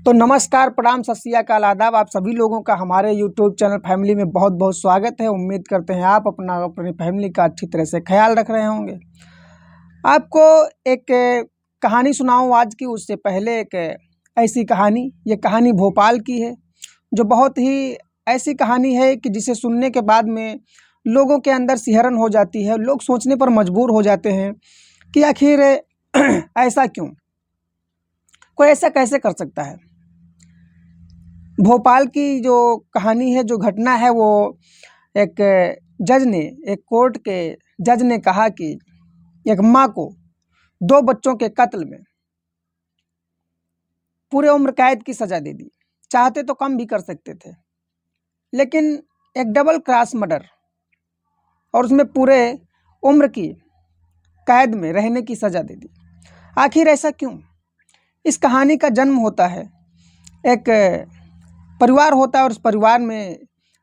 तो नमस्कार, प्रणाम, सत श्री अकाल, आदाब। आप सभी लोगों का हमारे यूट्यूब चैनल फैमिली में बहुत बहुत स्वागत है। उम्मीद करते हैं आप अपनी फैमिली का अच्छी तरह से ख्याल रख रहे होंगे। आपको एक कहानी सुनाऊं आज की, उससे पहले एक ऐसी कहानी, ये कहानी भोपाल की है, जो बहुत ही ऐसी कहानी है कि जिसे सुनने के बाद में लोगों के अंदर सिहरन हो जाती है। लोग सोचने पर मजबूर हो जाते हैं कि आखिर ऐसा क्यों, कोई ऐसा कैसे कर सकता है। भोपाल की जो कहानी है, जो घटना है, वो एक जज ने, एक कोर्ट के जज ने कहा कि एक माँ को 2 बच्चों के कत्ल में पूरे उम्र कैद की सजा दे दी। चाहते तो कम भी कर सकते थे, लेकिन एक डबल क्रॉस मर्डर और उसमें पूरे उम्र की कैद में रहने की सजा दे दी। आखिर ऐसा क्यों? इस कहानी का जन्म होता है, एक परिवार होता है और उस परिवार में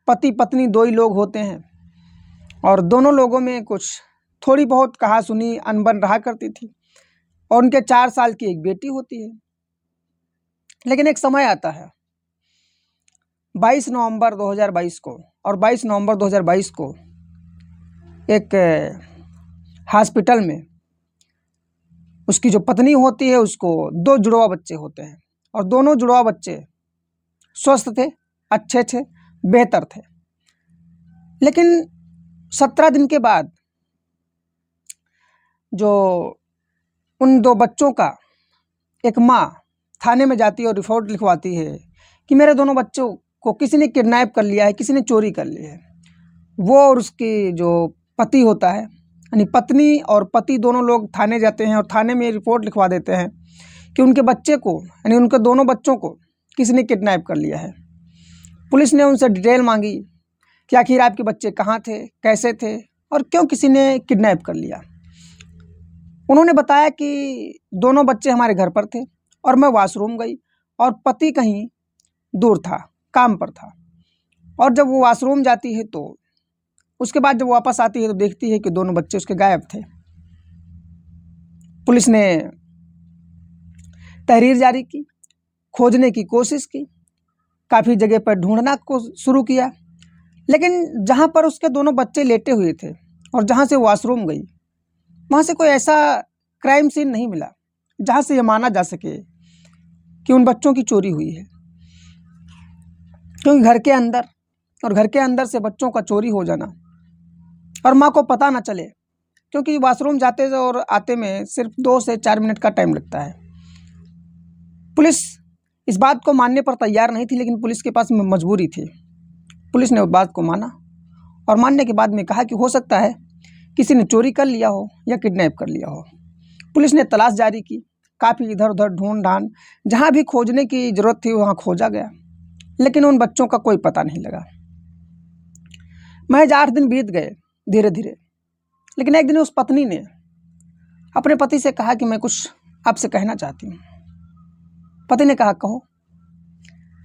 पति पत्नी 2 ही लोग होते हैं और दोनों लोगों में कुछ थोड़ी बहुत कहा सुनी अनबन रहा करती थी और उनके 4 साल की एक बेटी होती है। लेकिन एक समय आता है 22 नवंबर 2022 को, और 22 नवंबर 2022 को एक हॉस्पिटल में उसकी जो पत्नी होती है, उसको 2 जुड़वा बच्चे होते हैं और दोनों जुड़वा बच्चे स्वस्थ थे, अच्छे थे, बेहतर थे। लेकिन 17 दिन के बाद जो उन 2 बच्चों का एक माँ थाने में जाती है और रिपोर्ट लिखवाती है कि मेरे दोनों बच्चों को किसी ने किडनैप कर लिया है, किसी ने चोरी कर लिया है। वो और उसकी जो पति होता है, यानी पत्नी और पति दोनों लोग थाने जाते हैं और थाने में रिपोर्ट लिखवा देते हैं कि उनके बच्चे को, यानी उनके दोनों बच्चों को किसी ने किडनैप कर लिया है। पुलिस ने उनसे डिटेल मांगी कि आखिर आपके बच्चे कहाँ थे, कैसे थे और क्यों किसी ने किडनैप कर लिया। उन्होंने बताया कि दोनों बच्चे हमारे घर पर थे और मैं वॉशरूम गई और पति कहीं दूर था, काम पर था, और जब वो वॉशरूम जाती है तो उसके बाद जब वापस आती है तो देखती है कि दोनों बच्चे उसके गायब थे। पुलिस ने तहरीर जारी की, खोजने की कोशिश की, काफ़ी जगह पर ढूंढना को शुरू किया, लेकिन जहाँ पर उसके दोनों बच्चे लेटे हुए थे और जहाँ से वॉशरूम गई, वहाँ से कोई ऐसा क्राइम सीन नहीं मिला जहाँ से ये माना जा सके कि उन बच्चों की चोरी हुई है। क्योंकि घर के अंदर से बच्चों का चोरी हो जाना और माँ को पता ना चले, क्योंकि वॉशरूम जाते और आते में सिर्फ 2 से 4 मिनट का टाइम लगता है। पुलिस इस बात को मानने पर तैयार नहीं थी, लेकिन पुलिस के पास मजबूरी थी। पुलिस ने उस बात को माना और मानने के बाद में कहा कि हो सकता है किसी ने चोरी कर लिया हो या किडनैप कर लिया हो। पुलिस ने तलाश जारी की, काफ़ी इधर उधर ढूंढ ढांड, जहाँ भी खोजने की ज़रूरत थी वहाँ खोजा गया, लेकिन उन बच्चों का कोई पता नहीं लगा। महज 8 दिन बीत गए धीरे धीरे, लेकिन एक दिन उस पत्नी ने अपने पति से कहा कि मैं कुछ आपसे कहना चाहती हूँ। पति ने कहा, कहो,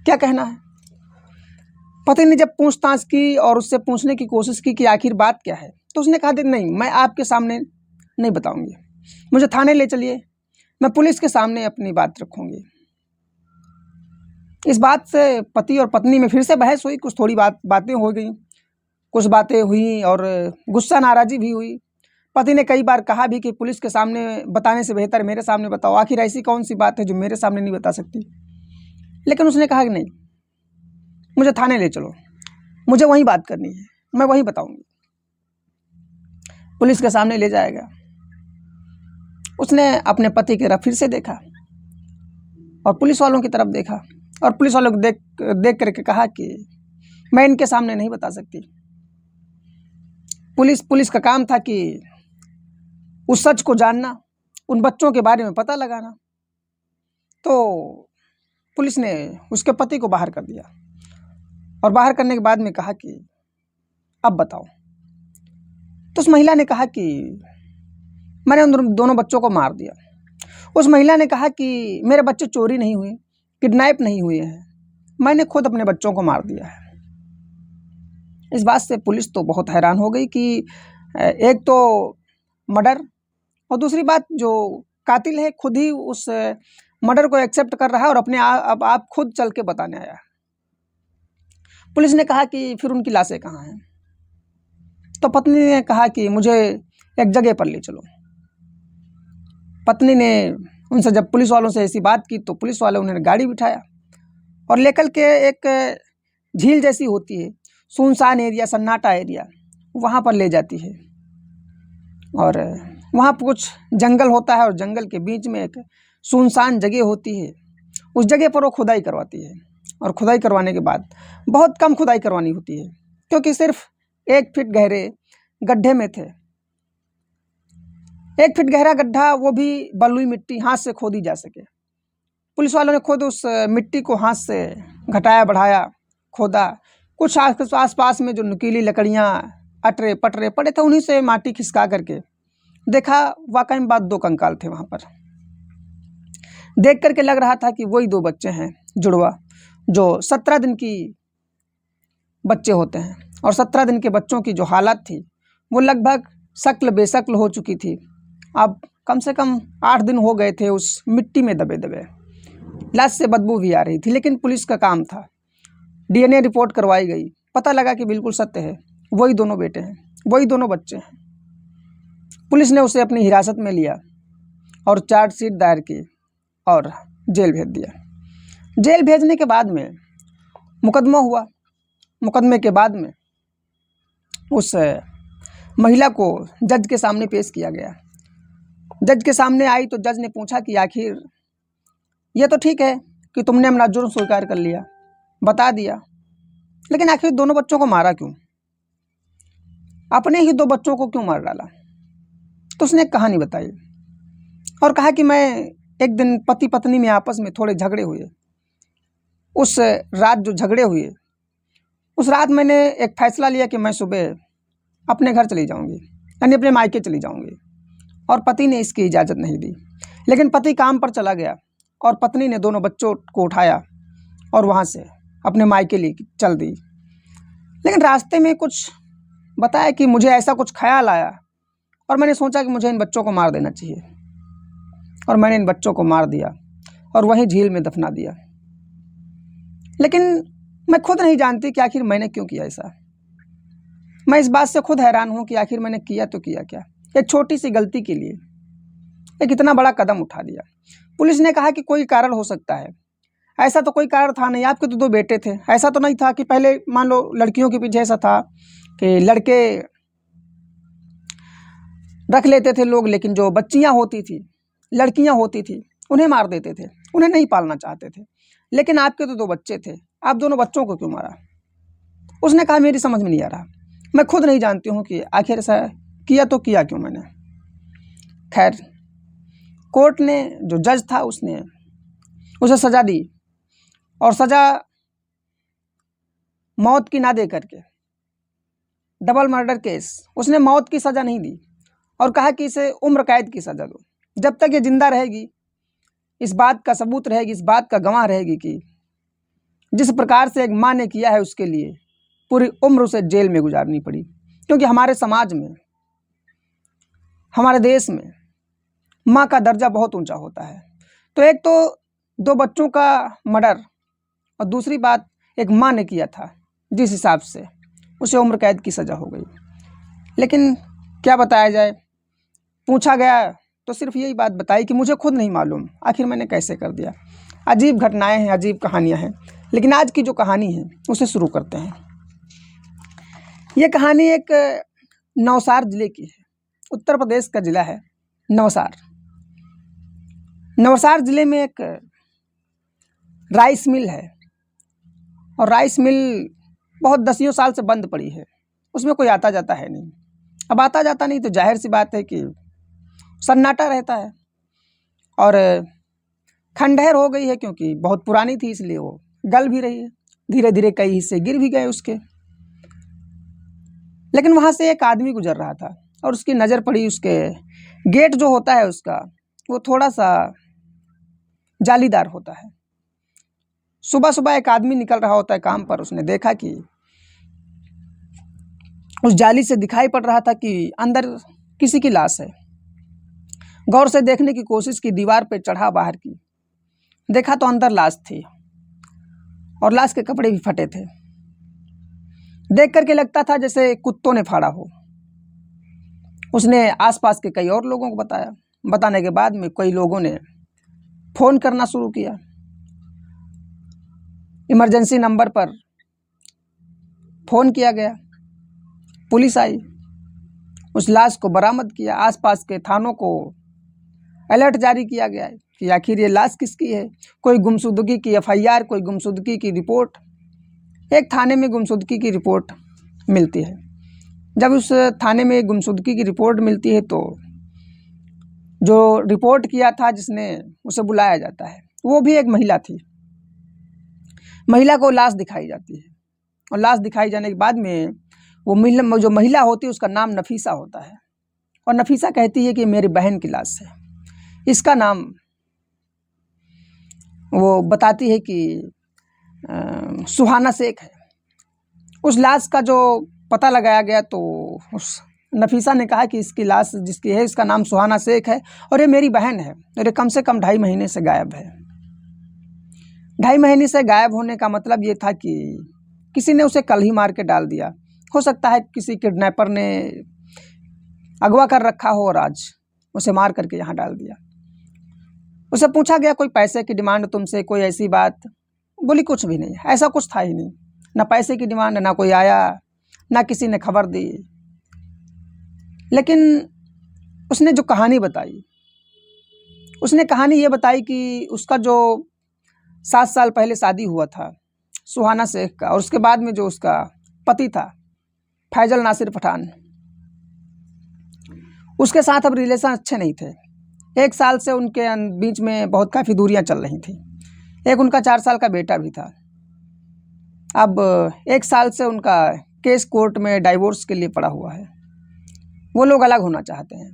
क्या कहना है। पति ने जब पूछताछ की और उससे पूछने की कोशिश की कि आखिर बात क्या है, तो उसने कहा नहीं, मैं आपके सामने नहीं बताऊंगी, मुझे थाने ले चलिए, मैं पुलिस के सामने अपनी बात रखूंगी। इस बात से पति और पत्नी में फिर से बहस हुई, कुछ थोड़ी बातें हो गई, कुछ बातें हुई और गुस्सा नाराज़ी भी हुई। पति ने कई बार कहा भी कि पुलिस के सामने बताने से बेहतर मेरे सामने बताओ, आखिर ऐसी कौन सी बात है जो मेरे सामने नहीं बता सकती। लेकिन उसने कहा कि नहीं, मुझे थाने ले चलो, मुझे वहीं बात करनी है, मैं वहीं बताऊंगी। पुलिस के सामने ले जाएगा। उसने अपने पति की तरफ फिर से देखा और पुलिस वालों की तरफ देखा और पुलिस वालों को देख करके कहा कि मैं इनके सामने नहीं बता सकती। पुलिस का काम था कि उस सच को जानना, उन बच्चों के बारे में पता लगाना। तो पुलिस ने उसके पति को बाहर कर दिया और बाहर करने के बाद में कहा कि अब बताओ। तो उस महिला ने कहा कि मैंने उन दोनों बच्चों को मार दिया। उस महिला ने कहा कि मेरे बच्चे चोरी नहीं हुए, किडनैप नहीं हुए हैं, मैंने खुद अपने बच्चों को मार दिया है। इस बात से पुलिस तो बहुत हैरान हो गई कि एक तो मर्डर और दूसरी बात जो कातिल है खुद ही उस मर्डर को एक्सेप्ट कर रहा है और अपने अब आप खुद चल के बताने आया। पुलिस ने कहा कि फिर उनकी लाशें कहाँ हैं? तो पत्नी ने कहा कि मुझे एक जगह पर ले चलो। पत्नी ने उनसे जब पुलिस वालों से ऐसी बात की तो पुलिस वाले उन्हें गाड़ी बिठाया और लेकर के एक झील जैसी होती है, सुनसान एरिया, सन्नाटा एरिया, वहाँ पर ले जाती है। और वहाँ पर कुछ जंगल होता है और जंगल के बीच में एक सुनसान जगह होती है। उस जगह पर वो खुदाई करवाती है और खुदाई करवाने के बाद बहुत कम खुदाई करवानी होती है, क्योंकि सिर्फ 1 फीट गहरे गड्ढे में थे। 1 फीट गहरा गड्ढा, वो भी बलुई मिट्टी, हाथ से खोदी जा सके। पुलिस वालों ने खुद उस मिट्टी को हाथ से घटाया बढ़ाया, खोदा। कुछ आसपास में जो नुकीली लकड़ियाँ, अटरे पटरे पड़े थे, उन्हीं से माटी खिसका करके देखा, वाकई में बात 2 कंकाल थे वहाँ पर। देख करके लग रहा था कि वही 2 बच्चे हैं, जुड़वा, जो 17 दिन की बच्चे होते हैं। और 17 दिन के बच्चों की जो हालत थी वो लगभग शक्ल बेशक्ल हो चुकी थी। अब कम से कम 8 दिन हो गए थे उस मिट्टी में दबे दबे। लाश से बदबू भी आ रही थी, लेकिन पुलिस का काम था। DNA रिपोर्ट करवाई गई, पता लगा कि बिल्कुल सत्य है, वही दोनों बेटे हैं, वही दोनों बच्चे हैं। पुलिस ने उसे अपनी हिरासत में लिया और चार्जशीट दायर की और जेल भेज दिया। जेल भेजने के बाद में मुकदमा हुआ। मुकदमे के बाद में उस महिला को जज के सामने पेश किया गया। जज के सामने आई तो जज ने पूछा कि आखिर ये तो ठीक है कि तुमने अपना जुर्म स्वीकार कर लिया, बता दिया, लेकिन आखिर दोनों बच्चों को मारा क्यों? अपने ही 2 बच्चों को क्यों मार डाला? तो उसने एक कहानी बताई और कहा कि मैं एक दिन पति पत्नी में आपस में थोड़े झगड़े हुए। उस रात जो झगड़े हुए, उस रात मैंने एक फ़ैसला लिया कि मैं सुबह अपने घर चली जाऊंगी, यानी अपने मायके चली जाऊंगी। और पति ने इसकी इजाज़त नहीं दी, लेकिन पति काम पर चला गया और पत्नी ने दोनों बच्चों को उठाया और वहाँ से अपने मायके लिए चल दी। लेकिन रास्ते में कुछ बताया कि मुझे ऐसा कुछ ख्याल आया और मैंने सोचा कि मुझे इन बच्चों को मार देना चाहिए, और मैंने इन बच्चों को मार दिया और वहीं झील में दफना दिया। लेकिन मैं खुद नहीं जानती कि आखिर मैंने क्यों किया ऐसा। मैं इस बात से खुद हैरान हूँ कि आखिर मैंने किया तो किया क्या? एक छोटी सी गलती के लिए एक इतना बड़ा कदम उठा दिया। पुलिस ने कहा कि कोई कारण हो सकता है। ऐसा तो कोई कारण था नहीं, आपके तो 2 बेटे थे। ऐसा तो नहीं था कि पहले मान लो लड़कियों के पीछे ऐसा था कि लड़के रख लेते थे लोग, लेकिन जो बच्चियाँ होती थी, लड़कियाँ होती थी, उन्हें मार देते थे, उन्हें नहीं पालना चाहते थे। लेकिन आपके तो 2 बच्चे थे, आप दोनों बच्चों को क्यों मारा? उसने कहा मेरी समझ में नहीं आ रहा, मैं खुद नहीं जानती हूँ कि आखिर ऐसा किया तो किया क्यों मैंने। खैर, कोर्ट ने, जो जज था, उसने उसे सज़ा दी और सज़ा मौत की ना दे करके, डबल मर्डर केस, उसने मौत की सज़ा नहीं दी और कहा कि इसे उम्र कैद की सज़ा दो। जब तक ये जिंदा रहेगी, इस बात का सबूत रहेगी, इस बात का गवाह रहेगी कि जिस प्रकार से एक माँ ने किया है उसके लिए पूरी उम्र उसे जेल में गुजारनी पड़ी। क्योंकि हमारे समाज में, हमारे देश में माँ का दर्जा बहुत ऊंचा होता है। तो एक तो 2 बच्चों का मर्डर और दूसरी बात एक माँ ने किया था, जिस हिसाब से उसे उम्र कैद की सज़ा हो गई। लेकिन क्या बताया जाए, पूछा गया तो सिर्फ यही बात बताई कि मुझे खुद नहीं मालूम आखिर मैंने कैसे कर दिया। अजीब घटनाएं हैं, अजीब कहानियां हैं। लेकिन आज की जो कहानी है उसे शुरू करते हैं। ये कहानी एक नवसार ज़िले की है। उत्तर प्रदेश का ज़िला है नवसार। नवसार ज़िले में एक राइस मिल है और राइस मिल बहुत दसियों साल से बंद पड़ी है। उसमें कोई आता जाता है नहीं। अब आता जाता नहीं तो जाहिर सी बात है कि सन्नाटा रहता है और खंडहर हो गई है, क्योंकि बहुत पुरानी थी इसलिए वो गल भी रही है। धीरे धीरे कई हिस्से गिर भी गए उसके। लेकिन वहाँ से एक आदमी गुजर रहा था और उसकी नज़र पड़ी, उसके गेट जो होता है उसका, वो थोड़ा सा जालीदार होता है। सुबह सुबह एक आदमी निकल रहा होता है काम पर। उसने देखा कि उस जाली से दिखाई पड़ रहा था कि अंदर किसी की लाश है। गौर से देखने की कोशिश की, दीवार पे चढ़ा बाहर की देखा तो अंदर लाश थी और लाश के कपड़े भी फटे थे। देख करके लगता था जैसे कुत्तों ने फाड़ा हो। उसने आसपास के कई और लोगों को बताया। बताने के बाद में कई लोगों ने फ़ोन करना शुरू किया। इमरजेंसी नंबर पर फ़ोन किया गया। पुलिस आई, उस लाश को बरामद किया। आसपास के थानों को अलर्ट जारी किया गया है कि आखिर ये लाश किसकी है। कोई गुमशुदगी की एफआईआर, कोई गुमशुदगी की रिपोर्ट। एक थाने में गुमशुदगी की रिपोर्ट मिलती है। जब उस थाने में गुमशुदगी की रिपोर्ट मिलती है तो जो रिपोर्ट किया था जिसने, उसे बुलाया जाता है। वो भी एक महिला थी। महिला को लाश दिखाई जाती है और लाश दिखाई जाने के बाद में वो जो महिला होती है उसका नाम नफीसा होता है। और नफीसा कहती है कि मेरी बहन की लाश है। इसका नाम वो बताती है कि सुहाना शेख है। उस लाश का जो पता लगाया गया तो उस नफीसा ने कहा कि इसकी लाश जिसकी है इसका नाम सुहाना शेख है और ये मेरी बहन है और ये कम से कम 2.5 महीने से गायब है। 2.5 महीने से गायब होने का मतलब ये था कि किसी ने उसे कल ही मार के डाल दिया। हो सकता है किसी किडनैपर ने अगवा कर रखा हो और आज उसे मार करके यहाँ डाल दिया। उसे पूछा गया कोई पैसे की डिमांड तुमसे, कोई ऐसी बात? बोली कुछ भी नहीं, ऐसा कुछ था ही नहीं। ना पैसे की डिमांड, ना कोई आया, ना किसी ने खबर दी। लेकिन उसने जो कहानी बताई, उसने कहानी ये बताई कि उसका जो 7 साल पहले शादी हुआ था सुहाना शेख का, और उसके बाद में जो उसका पति था फैजल नासिर पठान, उसके साथ अब रिलेशन अच्छे नहीं थे। 1 साल से उनके बीच में बहुत काफ़ी दूरियां चल रही थी। एक उनका 4 साल का बेटा भी था। अब 1 साल से उनका केस कोर्ट में डाइवोर्स के लिए पड़ा हुआ है। वो लोग अलग होना चाहते हैं,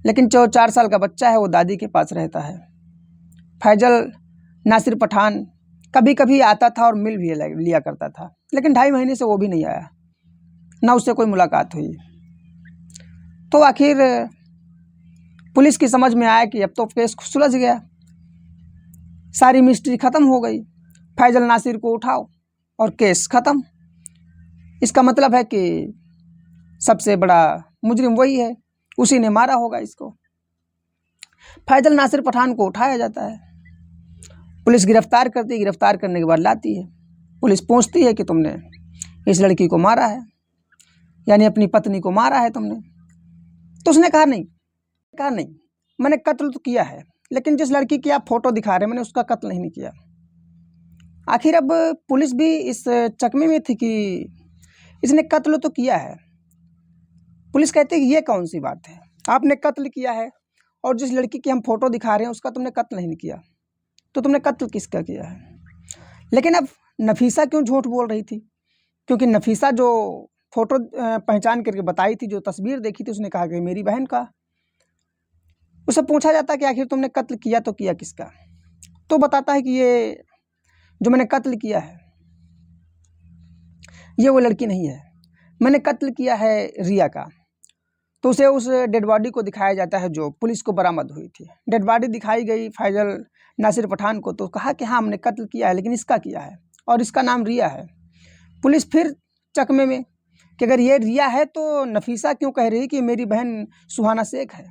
लेकिन जो 4 साल का बच्चा है वो दादी के पास रहता है। फैजल नासिर पठान कभी कभी आता था और मिल भी लिया करता था, लेकिन 2.5 महीने से वो भी नहीं आया, ना उससे कोई मुलाकात हुई। तो आखिर पुलिस की समझ में आया कि अब तो केस सुलझ गया, सारी मिस्ट्री ख़त्म हो गई। फैजल नासिर को उठाओ और केस ख़त्म। इसका मतलब है कि सबसे बड़ा मुजरिम वही है, उसी ने मारा होगा इसको। फैजल नासिर पठान को उठाया जाता है, पुलिस गिरफ्तार करती है। गिरफ्तार करने के बाद लाती है। पुलिस पूछती है कि तुमने इस लड़की को मारा है, यानी अपनी पत्नी को मारा है तुमने? तो उसने कहा नहीं, मैंने कत्ल तो किया है, लेकिन जिस लड़की की आप फोटो दिखा रहे हैं मैंने उसका कत्ल नहीं किया। आखिर अब पुलिस भी इस चकमे में थी कि इसने कत्ल तो किया है। पुलिस कहती है कि ये कौन सी बात है, आपने कत्ल किया है और जिस लड़की की हम फोटो दिखा रहे हैं उसका तुमने कत्ल नहीं किया, तो तुमने कत्ल किसका किया है? लेकिन अब नफीसा क्यों झूठ बोल रही थी? क्योंकि नफीसा जो फोटो पहचान करके बताई थी, जो तस्वीर देखी थी, उसने कहा कि मेरी बहन का। उसे पूछा जाता कि आखिर तुमने कत्ल किया तो किया किसका? तो बताता है कि ये जो मैंने कत्ल किया है ये वो लड़की नहीं है, मैंने कत्ल किया है रिया का। तो उसे उस डेड बॉडी को दिखाया जाता है जो पुलिस को बरामद हुई थी। डेड बॉडी दिखाई गई फैजल नासिर पठान को, तो कहा कि हाँ हमने कत्ल किया है, लेकिन इसका किया है और इसका नाम रिया है। पुलिस फिर चकमे में कि अगर ये रिया है तो नफीसा क्यों कह रही कि मेरी बहन सुहाना शेख है?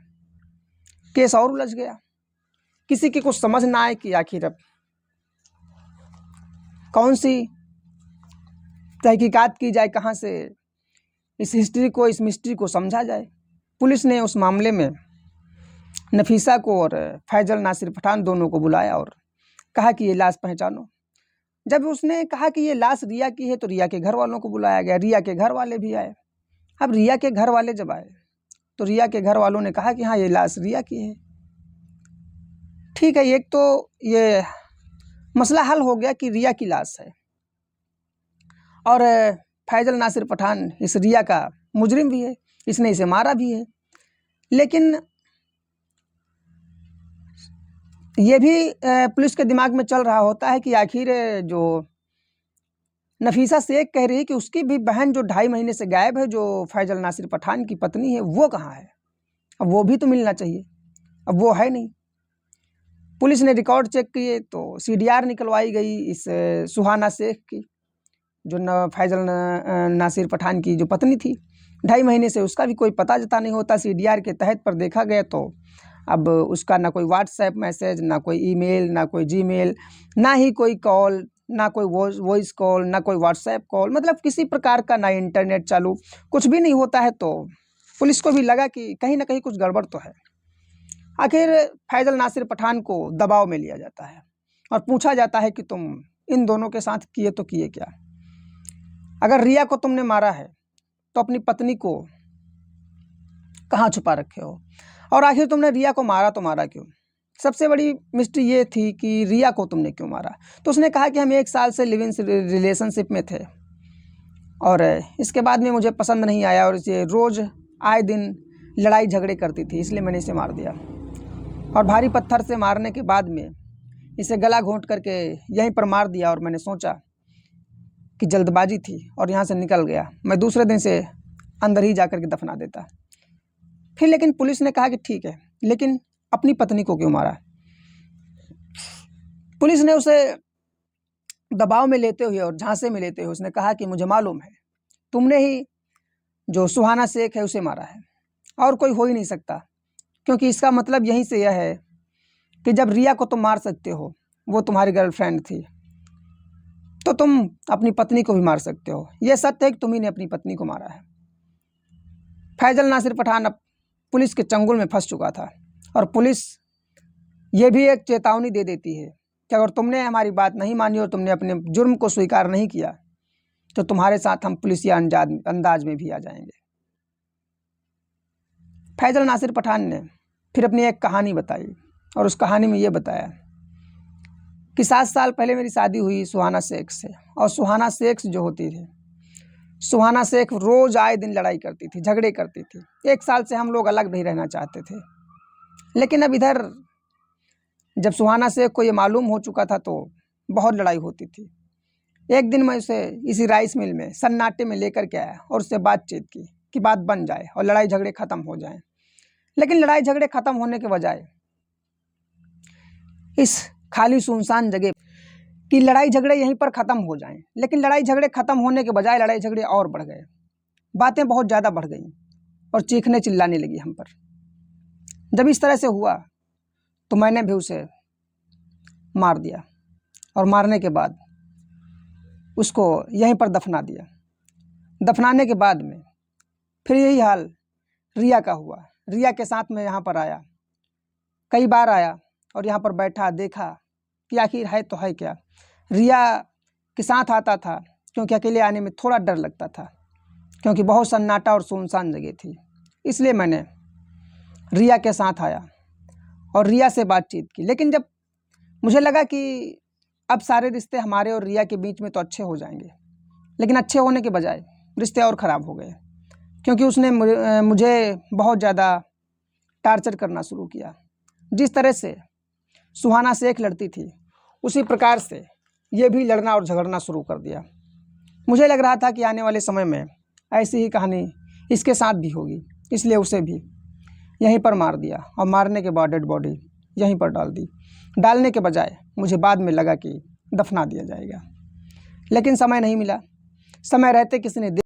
केस और उलझ गया। किसी की कुछ समझ ना आए कि आखिर अब कौन सी तहकीकात की जाए, कहाँ से इस हिस्ट्री को, इस मिस्ट्री को समझा जाए। पुलिस ने उस मामले में नफीसा को और फैजल नासिर पठान दोनों को बुलाया और कहा कि ये लाश पहचानो। जब उसने कहा कि ये लाश रिया की है तो रिया के घर वालों को बुलाया गया। रिया के घर वाले भी आए। अब रिया के घर वाले जब आए तो रिया के घर वालों ने कहा कि हाँ ये लाश रिया की है। ठीक है, एक तो ये मसला हल हो गया कि रिया की लाश है और फैजल नासिर पठान इस रिया का मुजरिम भी है, इसने इसे मारा भी है। लेकिन ये भी पुलिस के दिमाग में चल रहा होता है कि आखिर जो नफीसा शेख कह रही है कि उसकी भी बहन जो 2.5 महीने से गायब है, जो फैजल नासिर पठान की पत्नी है, वो कहाँ है? अब वो भी तो मिलना चाहिए, अब वो है नहीं। पुलिस ने रिकॉर्ड चेक किए तो CDR निकलवाई गई इस सुहाना शेख की, जो फैजल नासिर पठान की जो पत्नी थी। 2.5 महीने से उसका भी कोई पता जता नहीं होता। CDR के तहत पर देखा गया तो अब उसका ना कोई व्हाट्सएप मैसेज, ना कोई ईमेल, ना कोई जीमेल, ना ही कोई कॉल, ना कोई वॉइस कॉल, ना कोई व्हाट्सएप कॉल, मतलब किसी प्रकार का ना इंटरनेट चालू, कुछ भी नहीं होता है। तो पुलिस को भी लगा कि कहीं ना कहीं कुछ गड़बड़ तो है। आखिर फैजल नासिर पठान को दबाव में लिया जाता है और पूछा जाता है कि तुम इन दोनों के साथ किए तो किए क्या? अगर रिया को तुमने मारा है तो अपनी पत्नी को कहाँ छुपा रखे हो? और आखिर तुमने रिया को मारा तो मारा क्यों? सबसे बड़ी मिस्ट्री ये थी कि रिया को तुमने क्यों मारा? तो उसने कहा कि हम 1 साल से लिव इन रिलेशनशिप में थे और इसके बाद में मुझे पसंद नहीं आया और इसे रोज़ आए दिन लड़ाई झगड़े करती थी, इसलिए मैंने इसे मार दिया। और भारी पत्थर से मारने के बाद में इसे गला घोंट करके यहीं पर मार दिया और मैंने सोचा कि जल्दबाजी थी और यहाँ से निकल गया। मैं दूसरे दिन से अंदर ही जाकर के दफना देता। फिर लेकिन पुलिस ने कहा कि ठीक है, लेकिन अपनी पत्नी को क्यों मारा? पुलिस ने उसे दबाव में लेते हुए और झांसे में लेते हुए उसने कहा कि मुझे मालूम है तुमने ही जो सुहाना शेख है उसे मारा है और कोई हो ही नहीं सकता, क्योंकि इसका मतलब यहीं से यह है कि जब रिया को तुम मार सकते हो, वो तुम्हारी गर्लफ्रेंड थी, तो तुम अपनी पत्नी को भी मार सकते हो। यह सत्य है कि तुम्ही ने अपनी पत्नी को मारा है। फैजल नासिर पठान अब पुलिस के चंगुल में फंस चुका था और पुलिस ये भी एक चेतावनी दे देती है कि अगर तुमने हमारी बात नहीं मानी और तुमने अपने जुर्म को स्वीकार नहीं किया तो तुम्हारे साथ हम पुलिसिया अंदाज में भी आ जाएंगे। फैजल नासिर पठान ने फिर अपनी एक कहानी बताई और उस कहानी में ये बताया कि 7 साल पहले मेरी शादी हुई सुहाना शेख से, और सुहाना शेख जो होती थी, सुहाना शेख रोज़ आए दिन लड़ाई करती थी, झगड़े करती थी। 1 साल से हम लोग अलग नहीं रहना चाहते थे, लेकिन अब इधर जब सुहाना शेख को ये मालूम हो चुका था तो बहुत लड़ाई होती थी। एक दिन मैं उसे इसी राइस मिल में सन्नाटे में लेकर के आया और उससे बातचीत की कि बात बन जाए और लड़ाई झगड़े ख़त्म हो जाएं। लेकिन लड़ाई झगड़े ख़त्म होने के बजाय इस खाली सुनसान जगह कि लड़ाई झगड़े यहीं पर ख़त्म हो जाएं, लेकिन लड़ाई झगड़े ख़त्म होने के बजाय लड़ाई झगड़े और बढ़ गए, बातें बहुत ज़्यादा बढ़ गई और चीखने चिल्लाने लगी हम पर। जब इस तरह से हुआ तो मैंने भी उसे मार दिया और मारने के बाद उसको यहीं पर दफना दिया। दफनाने के बाद में फिर यही हाल रिया का हुआ। रिया के साथ मैं यहाँ पर आया, कई बार आया और यहाँ पर बैठा, देखा कि आखिर है तो है क्या। रिया के साथ आता था क्योंकि अकेले आने में थोड़ा डर लगता था, क्योंकि बहुत सन्नाटा और सुनसान जगह थी, इसलिए मैंने रिया के साथ आया और रिया से बातचीत की। लेकिन जब मुझे लगा कि अब सारे रिश्ते हमारे और रिया के बीच में तो अच्छे हो जाएंगे, लेकिन अच्छे होने के बजाय रिश्ते और ख़राब हो गए, क्योंकि उसने मुझे बहुत ज़्यादा टार्चर करना शुरू किया। जिस तरह से सुहाना शेख लड़ती थी उसी प्रकार से ये भी लड़ना और झगड़ना शुरू कर दिया। मुझे लग रहा था कि आने वाले समय में ऐसी ही कहानी इसके साथ भी होगी, इसलिए उसे भी यहीं पर मार दिया और मारने के बाद डेड बॉडी यहीं पर डाल दी। डालने के बजाय मुझे बाद में लगा कि दफना दिया जाएगा, लेकिन समय नहीं मिला। समय रहते किसी ने